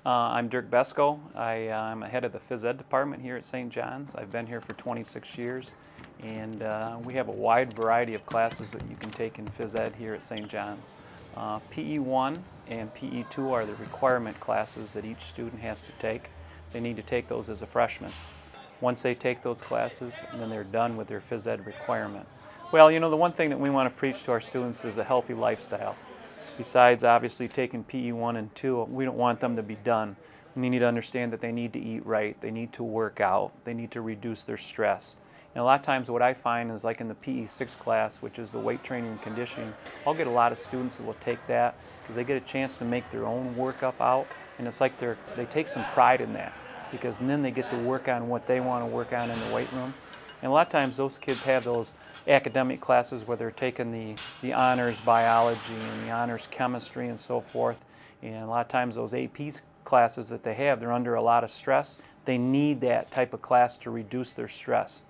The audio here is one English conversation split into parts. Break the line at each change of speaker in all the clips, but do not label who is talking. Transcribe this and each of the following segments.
I'm Dirk Besko. I'm head of the phys ed department here at St. John's. I've been here for 26 years, and we have a wide variety of classes that you can take in phys ed here at St. John's. PE1 and PE2 are the requirement classes that each student has to take. They need to take those as a freshman. Once they take those classes, then they're done with their phys ed requirement. Well, you know, the one thing that we want to preach to our students is a healthy lifestyle. Besides obviously taking PE1 and 2, we don't want them to be done. They need to understand that they need to eat right, they need to work out, they need to reduce their stress. And a lot of times what I find is, like in the PE6 class, which is the weight training and conditioning, I'll get a lot of students that will take that because they get a chance to make their own workup out, and it's like they take some pride in that, because then they get to work on what they want to work on in the weight room. And a lot of times those kids have those academic classes where they're taking the honors biology and the honors chemistry and so forth. And a lot of times those AP classes that they have, they're under a lot of stress. They need that type of class to reduce their stress.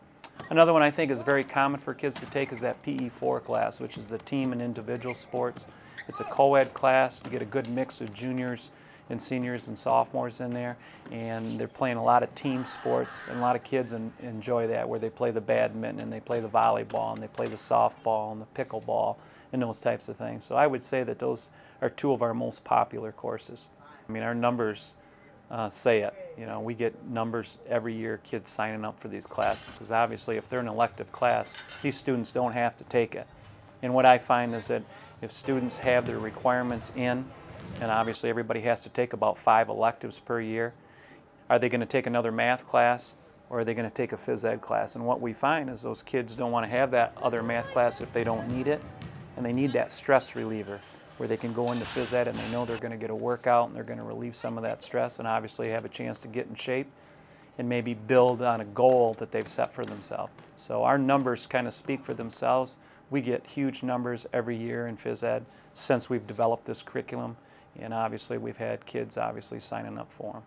Another one I think is very common for kids to take is that PE4 class, which is the team and individual sports. It's a co-ed class. You get a good mix of juniors and seniors and sophomores in there, and they're playing a lot of team sports, and a lot of kids enjoy that, where they play the badminton and they play the volleyball and they play the softball and the pickleball and those types of things. So I would say that those are two of our most popular courses. I mean, our numbers say it. You know, we get numbers every year, kids signing up for these classes, because obviously if they're an elective class, these students don't have to take it. And what I find is that if students have their requirements in, and obviously everybody has to take about 5 electives per year, are they going to take another math class, or are they going to take a phys ed class? And what we find is those kids don't want to have that other math class if they don't need it, and they need that stress reliever where they can go into phys ed and they know they're going to get a workout and they're going to relieve some of that stress, and obviously have a chance to get in shape and maybe build on a goal that they've set for themselves. So our numbers kind of speak for themselves. We get huge numbers every year in phys ed since we've developed this curriculum, and obviously we've had kids obviously signing up for them.